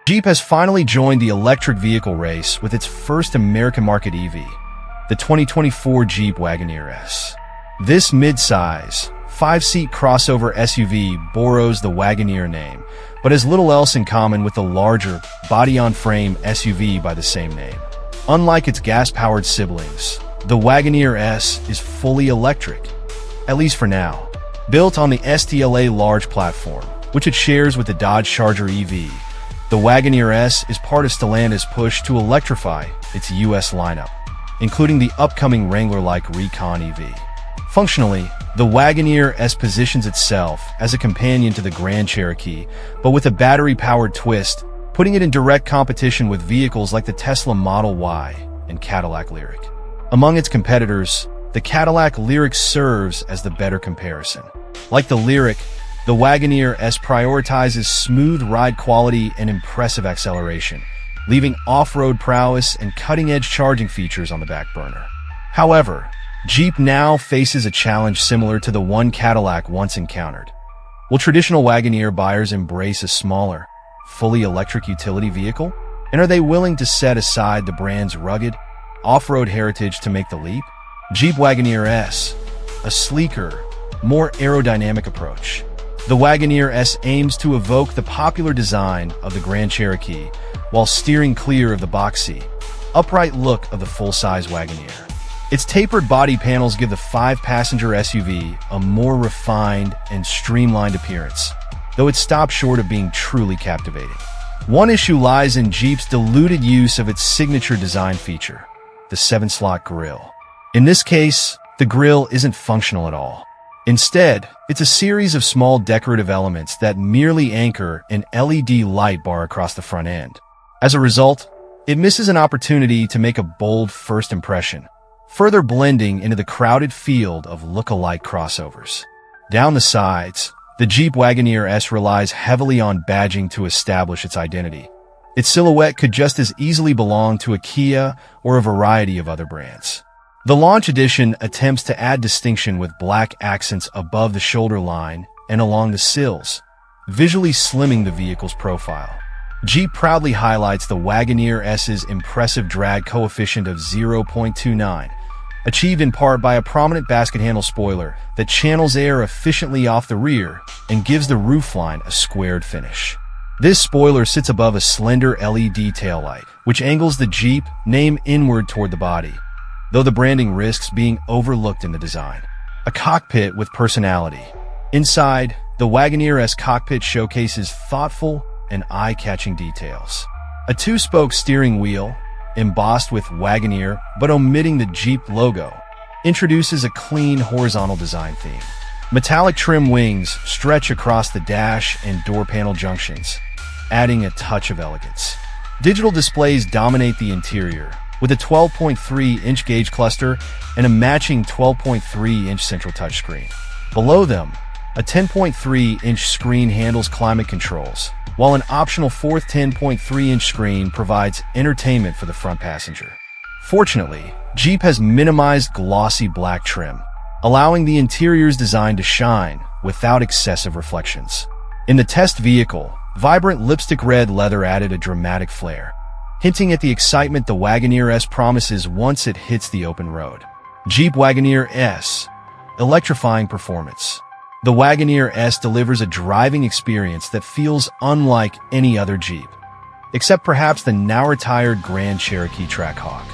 Jeep has finally joined the electric vehicle race with its first American market EV, the 2024 Jeep Wagoneer S. This mid-size, 5-seat crossover SUV borrows the Wagoneer name, but has little else in common with the larger, body-on-frame SUV by the same name. Unlike its gas-powered siblings, the Wagoneer S is fully electric, at least for now. Built on the STLA large platform, which it shares with the Dodge Charger EV, the Wagoneer S is part of Stellantis' push to electrify its U.S. lineup, including the upcoming Wrangler-like Recon EV. Functionally, the Wagoneer S positions itself as a companion to the Grand Cherokee, but with a battery-powered twist, putting it in direct competition with vehicles like the Tesla Model Y and Cadillac Lyriq. Among its competitors, the Cadillac Lyriq serves as the better comparison. Like the Lyriq, the Wagoneer S prioritizes smooth ride quality and impressive acceleration, leaving off-road prowess and cutting-edge charging features on the back burner. However, Jeep now faces a challenge similar to the one Cadillac once encountered. Will traditional Wagoneer buyers embrace a smaller, fully electric utility vehicle? And are they willing to set aside the brand's rugged, off-road heritage to make the leap? Jeep Wagoneer S, a sleeker, more aerodynamic approach. The Wagoneer S aims to evoke the popular design of the Grand Cherokee while steering clear of the boxy, upright look of the full-size Wagoneer. Its tapered body panels give the 5-passenger SUV a more refined and streamlined appearance, though it stops short of being truly captivating. One issue lies in Jeep's diluted use of its signature design feature, the 7-slot grille. In this case, the grille isn't functional at all. Instead, it's a series of small decorative elements that merely anchor an LED light bar across the front end. As a result, it misses an opportunity to make a bold first impression, further blending into the crowded field of look-alike crossovers. Down the sides, the Jeep Wagoneer S relies heavily on badging to establish its identity. Its silhouette could just as easily belong to a Kia or a variety of other brands. The Launch Edition attempts to add distinction with black accents above the shoulder line and along the sills, visually slimming the vehicle's profile. Jeep proudly highlights the Wagoneer S's impressive drag coefficient of 0.29, achieved in part by a prominent basket handle spoiler that channels air efficiently off the rear and gives the roofline a squared finish. This spoiler sits above a slender LED taillight, which angles the Jeep name inward toward the body, though the branding risks being overlooked in the design. A cockpit with personality. Inside, the Wagoneer S cockpit showcases thoughtful and eye-catching details. A 2-spoke steering wheel, embossed with Wagoneer but omitting the Jeep logo, introduces a clean horizontal design theme. Metallic trim wings stretch across the dash and door panel junctions, adding a touch of elegance. Digital displays dominate the interior, with a 12.3-inch gauge cluster and a matching 12.3-inch central touchscreen. Below them, a 10.3-inch screen handles climate controls, while an optional fourth 10.3-inch screen provides entertainment for the front passenger. Fortunately, Jeep has minimized glossy black trim, allowing the interior's design to shine without excessive reflections. In the test vehicle, vibrant lipstick red leather added a dramatic flair, hinting at the excitement the Wagoneer S promises once it hits the open road. Jeep Wagoneer S, electrifying performance. The Wagoneer S delivers a driving experience that feels unlike any other Jeep, except perhaps the now-retired Grand Cherokee Trackhawk.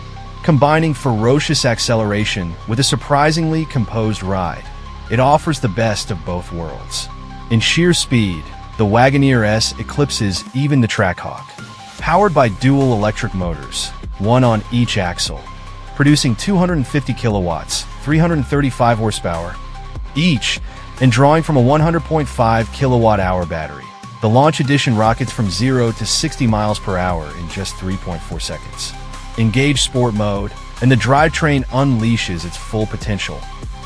Combining ferocious acceleration with a surprisingly composed ride, it offers the best of both worlds. In sheer speed, the Wagoneer S eclipses even the Trackhawk. Powered by dual electric motors, one on each axle, producing 250 kilowatts, 335 horsepower, each, and drawing from a 100.5 kilowatt-hour battery. The Launch Edition rockets from 0 to 60 miles per hour in just 3.4 seconds. Engage Sport mode, and the drivetrain unleashes its full potential,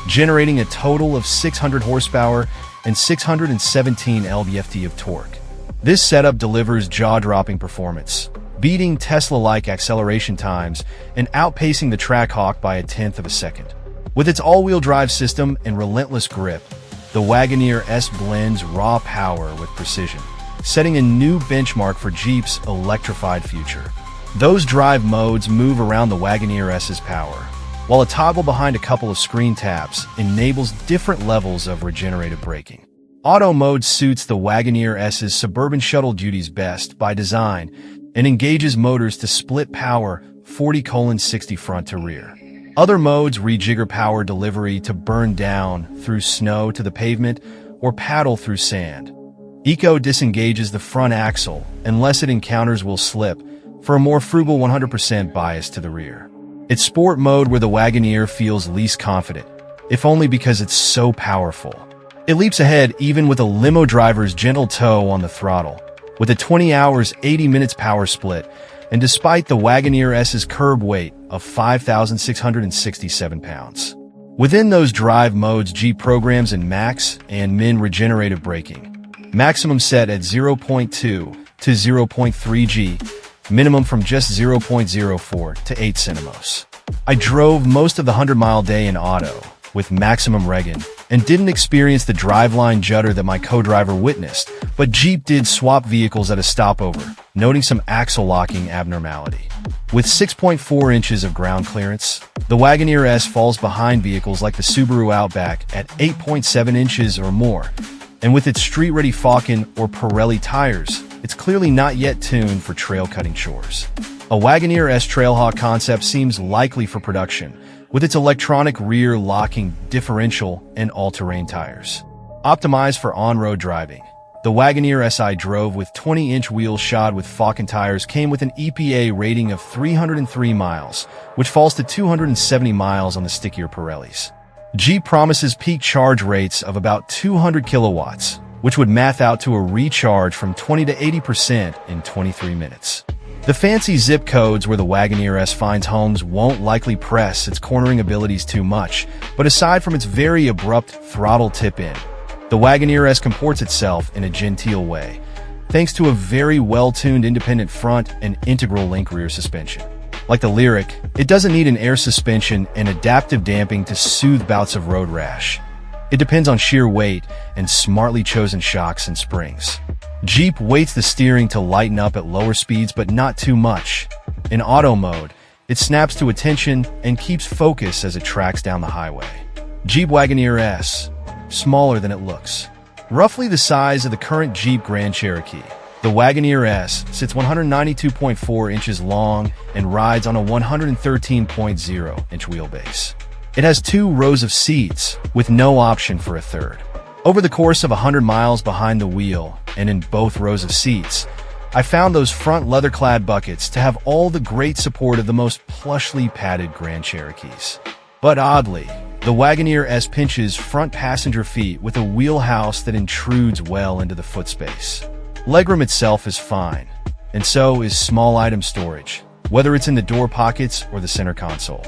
generating a total of 600 horsepower and 617 lb-ft of torque. This setup delivers jaw-dropping performance, beating Tesla-like acceleration times and outpacing the Trackhawk by 1/10 of a second. With its all-wheel drive system and relentless grip, the Wagoneer S blends raw power with precision, setting a new benchmark for Jeep's electrified future. Those drive modes move around the Wagoneer S's power, while a toggle behind a couple of screen taps enables different levels of regenerative braking. Auto mode suits the Wagoneer S's suburban shuttle duties best by design and engages motors to split power 40:60 front to rear. Other modes rejigger power delivery to burn down through snow to the pavement or paddle through sand. Eco disengages the front axle unless it encounters will slip for a more frugal 100% bias to the rear. It's sport mode where the Wagoneer feels least confident, if only because it's so powerful. It leaps ahead even with a limo driver's gentle toe on the throttle, with a 20 hours 80 minutes power split, and despite the Wagoneer S's curb weight of 5,667 pounds. Within those drive modes, Jeep programs in max and min regenerative braking. Maximum set at 0.2 to 0.3 G, minimum from just 0.04 to 8 centimos. I drove most of the 100-mile day in auto, with maximum regen, and didn't experience the driveline judder that my co-driver witnessed, but Jeep did swap vehicles at a stopover, noting some axle locking abnormality. With 6.4 inches of ground clearance, the Wagoneer S falls behind vehicles like the Subaru Outback at 8.7 inches or more, and with its street-ready Falcon or Pirelli tires, it's clearly not yet tuned for trail-cutting chores. A Wagoneer S Trailhawk concept seems likely for production, with its electronic rear locking differential and all-terrain tires. Optimized for on-road driving, the Wagoneer S I drove with 20-inch wheels shod with Falcon tires came with an EPA rating of 303 miles, which falls to 270 miles on the stickier Pirellis. Jeep promises peak charge rates of about 200 kilowatts, which would math out to a recharge from 20 to 80% in 23 minutes. The fancy zip codes where the Wagoneer S finds homes won't likely press its cornering abilities too much, but aside from its very abrupt throttle tip-in, the Wagoneer S comports itself in a genteel way, thanks to a very well-tuned independent front and integral link rear suspension. Like the Lyriq, it doesn't need an air suspension and adaptive damping to soothe bouts of road rash. It depends on sheer weight and smartly chosen shocks and springs. Jeep weights the steering to lighten up at lower speeds, but not too much. In auto mode, it snaps to attention and keeps focus as it tracks down the highway. Jeep Wagoneer S, smaller than it looks. Roughly the size of the current Jeep Grand Cherokee, the Wagoneer S sits 192.4 inches long and rides on a 113.0-inch wheelbase. It has 2 rows of seats, with no option for a third. Over the course of 100 miles behind the wheel, and in both rows of seats, I found those front leather-clad buckets to have all the great support of the most plushly padded Grand Cherokees. But oddly, the Wagoneer S pinches front passenger feet with a wheelhouse that intrudes well into the footspace. Legroom itself is fine, and so is small item storage, whether it's in the door pockets or the center console.